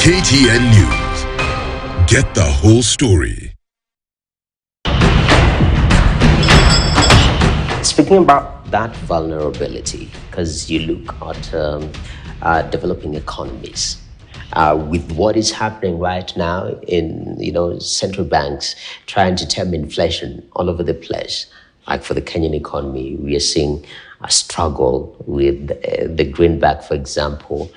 KTN News. Get the whole story. Speaking about that vulnerability, because you look at developing economies, with what is happening right now in central banks trying to tame inflation all over the place. Like for the Kenyan economy, we are seeing a struggle with the greenback, for example,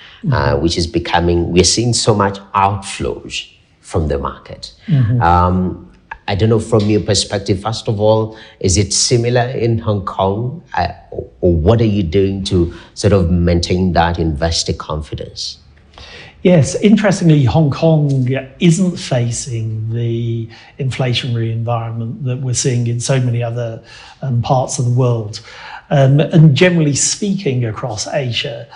which is we're seeing so much outflows from the market. I don't know, from your perspective, first of all, is it similar in Hong Kong? Or what are you doing to sort of maintain that investor confidence? Yes, interestingly, Hong Kong isn't facing the inflationary environment that we're seeing in so many other parts of the world. And generally speaking, across Asia,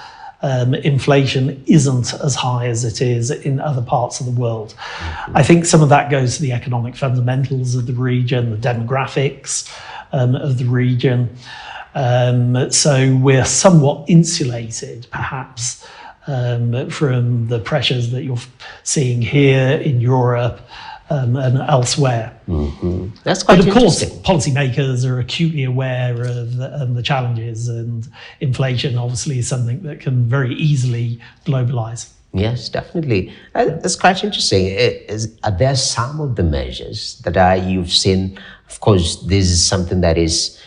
inflation isn't as high as it is in other parts of the world. I think some of that goes to the economic fundamentals of the region, the demographics of the region. So we're somewhat insulated, perhaps, from the pressures that you're seeing here in Europe and elsewhere. That's quite But of course, interesting. policymakers are acutely aware of the challenges, and inflation obviously is something that can very easily globalize. Yes, definitely. That's quite interesting. Are there some of the measures that you've seen? Of course, this is something that is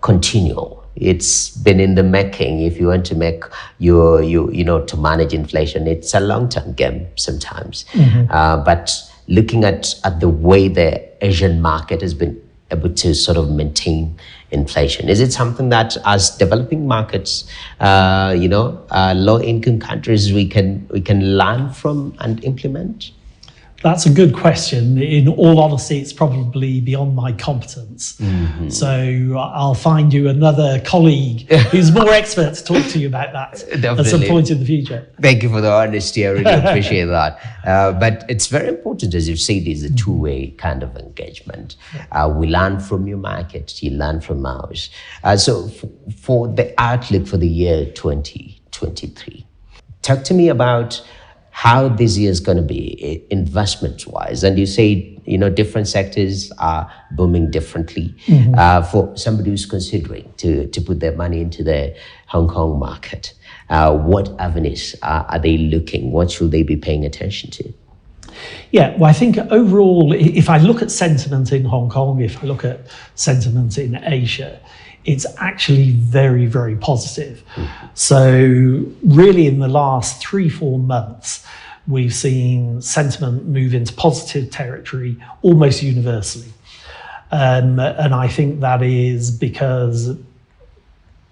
continual. It's been in the making. If you want to make to manage inflation, it's a long-term game sometimes. But looking at the way the Asian market has been able to sort of maintain inflation, is it something that as developing markets, low-income countries, we can learn from and implement? That's a good question. In all honesty, it's probably beyond my competence. So I'll find you another colleague who's more expert to talk to you about that at some point in the future. Thank you for the honesty. I really appreciate that. But it's very important, as you've said, it's a two-way kind of engagement. We learn from your market, you learn from ours. So for the outlook for the year 2023, talk to me about how this year is going to be investment-wise. And you say, different sectors are booming differently. For somebody who's considering to put their money into the Hong Kong market, what avenues are they looking? What should they be paying attention to? Yeah, well, I think overall, if I look at sentiment in Hong Kong, if I look at sentiment in Asia, it's actually very, very positive. So really in the last 3-4 months, we've seen sentiment move into positive territory almost universally. And I think that is because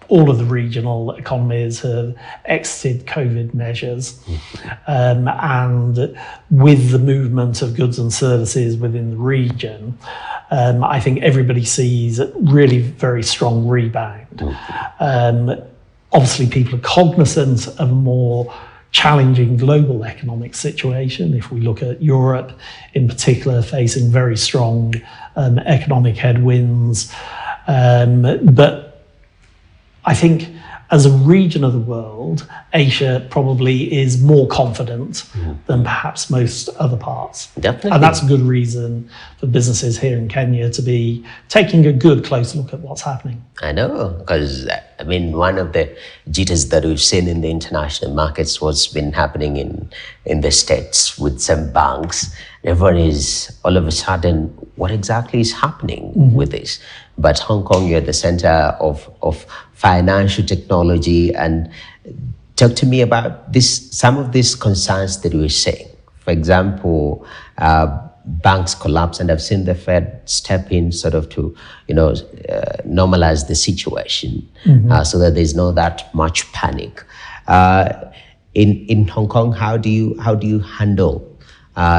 all of the regional economies have exited COVID measures. And with the movement of goods and services within the region, I think everybody sees a really very strong rebound. Obviously, people are cognizant of a more challenging global economic situation. If we look at Europe in particular, facing very strong economic headwinds. But I think as a region of the world, Asia probably is more confident than perhaps most other parts. Definitely. And that's a good reason for businesses here in Kenya to be taking a good close look at what's happening. I know, because one of the jitters that we've seen in the international markets, what's been happening in the States with some banks. Everyone is all of a sudden, what exactly is happening with this? But Hong Kong, you're at the center of financial technology. And talk to me about some of these concerns that we're seeing. For example, banks collapse, and I've seen the Fed step in sort of to, normalize the situation so that there's not that much panic. In Hong Kong, how do you handle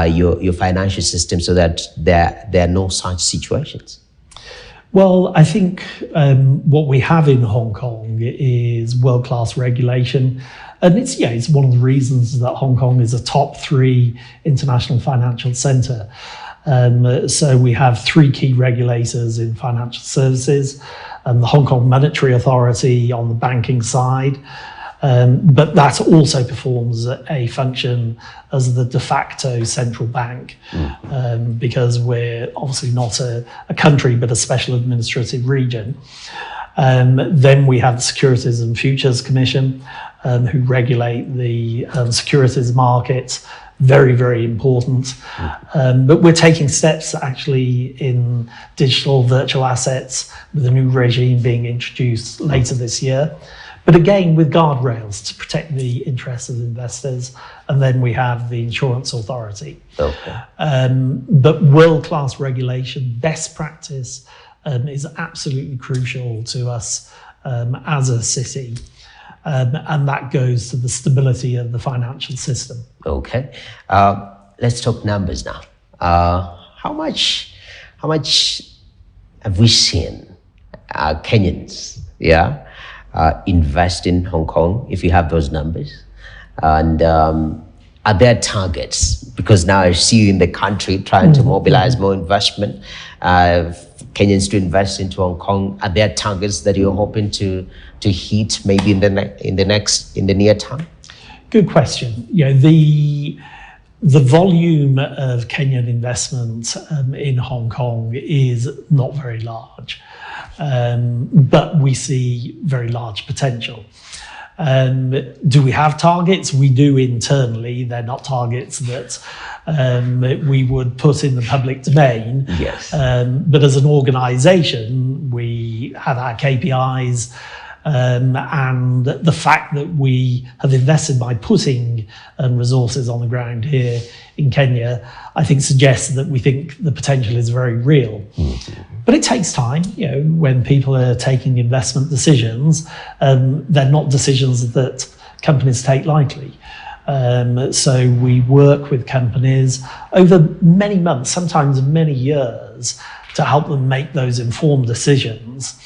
your financial system so that there are no such situations? Well, I think what we have in Hong Kong is world-class regulation. And it's one of the reasons that Hong Kong is a top 3 international financial centre. So we have 3 key regulators in financial services, the Hong Kong Monetary Authority on the banking side, But that also performs a function as the de facto central bank, because we're obviously not a country, but a special administrative region. Then we have the Securities and Futures Commission, who regulate the securities markets. Very, very important. But we're taking steps actually in digital virtual assets with a new regime being introduced later this year. But again, with guardrails to protect the interests of investors. And then we have the Insurance Authority. Okay. But world-class regulation, best practice is absolutely crucial to us as a city. And that goes to the stability of the financial system. Okay. Let's talk numbers now. How much have we seen Kenyans, invest in Hong Kong, if you have those numbers? And are there targets? Because now I see you in the country trying to mobilize more investment, Kenyans to invest into Hong Kong. Are there targets that you're hoping to hit maybe in the near term? Good question. The volume of Kenyan investment in Hong Kong is not very large, but we see very large potential. Do we have targets? We do internally. They're not targets that we would put in the public domain. Yes. But as an organisation, we have our KPIs. And the fact that we have invested by putting resources on the ground here in Kenya, I think suggests that we think the potential is very real. But it takes time. When people are taking investment decisions, they're not decisions that companies take lightly. So we work with companies over many months, sometimes many years, to help them make those informed decisions.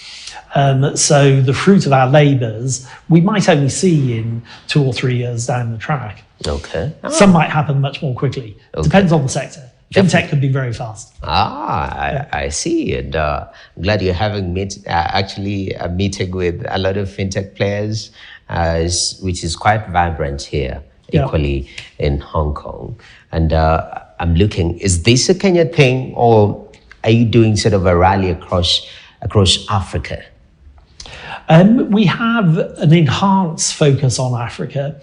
So the fruit of our labours, we might only see in 2 or 3 years down the track. Okay. Some might happen much more quickly. Okay. Depends on the sector. Fintech could be very fast. I see. And I'm glad you're having actually a meeting with a lot of fintech players, which is quite vibrant here, equally in Hong Kong. And I'm looking, is this a Kenya thing, or are you doing sort of a rally across Africa? We have an enhanced focus on Africa.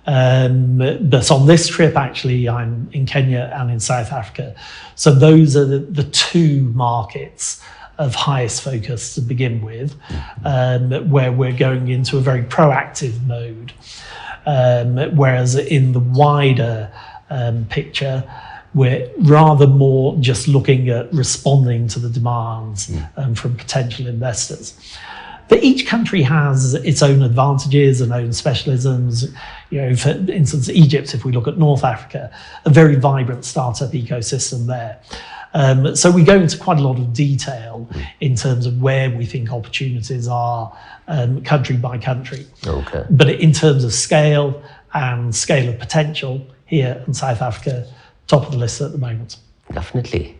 But on this trip, actually, I'm in Kenya and in South Africa. So those are the two markets of highest focus to begin with, where we're going into a very proactive mode. Whereas in the wider picture, we're rather more just looking at responding to the demands from potential investors. But each country has its own advantages and own specialisms. For instance, Egypt, if we look at North Africa, a very vibrant startup ecosystem there. So we go into quite a lot of detail in terms of where we think opportunities are, country by country. Okay. But in terms of scale and scale of potential, here in South Africa, top of the list at the moment. Definitely.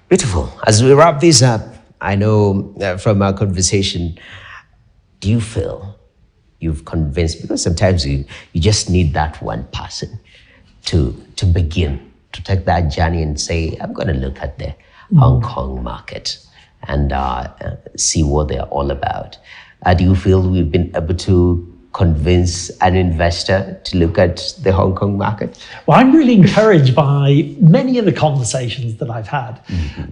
Beautiful. As we wrap this up, I know from our conversation, do you feel you've convinced, because sometimes you just need that one person to begin, to take that journey and say, I'm going to look at the Hong Kong market and see what they're all about. Do you feel we've been able to convince an investor to look at the Hong Kong market? Well, I'm really encouraged by many of the conversations that I've had.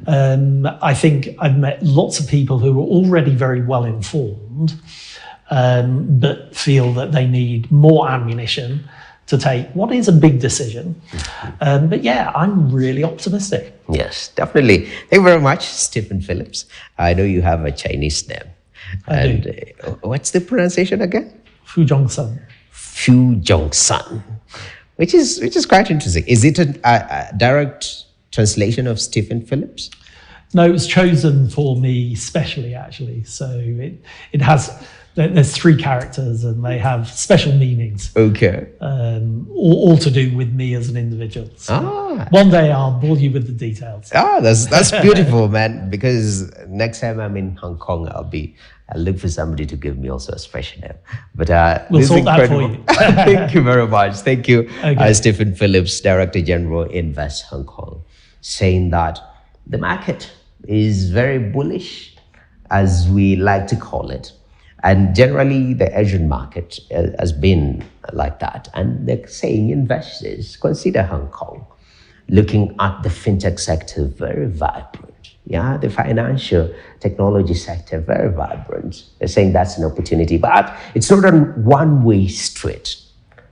I think I've met lots of people who are already very well informed, but feel that they need more ammunition to take what is a big decision. But yeah, I'm really optimistic. Yes, definitely. Thank you very much, Stephen Phillips. I know you have a Chinese name. What's the pronunciation again? Fu Zhongsun. Fu Zhongsun, which is quite interesting. Is it a direct translation of Stephen Phillips? No, it was chosen for me specially, actually. So it has, there's 3 characters and they have special meanings. Okay. All to do with me as an individual. So one day I'll bore you with the details. That's beautiful, man. Because next time I'm in Hong Kong, I'll be I'll look for somebody to give me also a special name. But We'll this is sort that for incredible. you. Thank you very much. Thank you, Okay. Stephen Phillips, Director General, Invest Hong Kong, saying that the market is very bullish, as we like to call it. And generally, the Asian market has been like that. And they're saying investors consider Hong Kong, looking at the fintech sector, very vibrant. Yeah, the financial technology sector, very vibrant. They're saying that's an opportunity, but it's not a one-way street.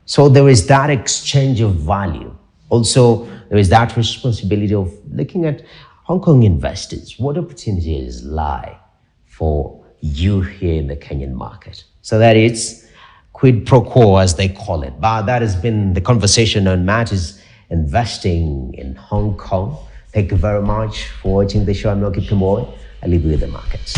So there is that exchange of value. Also, there is that responsibility of looking at Hong Kong investors. What opportunities lie for you here in the Kenyan market? So that it's quid pro quo, as they call it. But that has been the conversation on matters investing in Hong Kong. Thank you very much for watching the show. I'm Noki Pimoy. I leave you with the markets.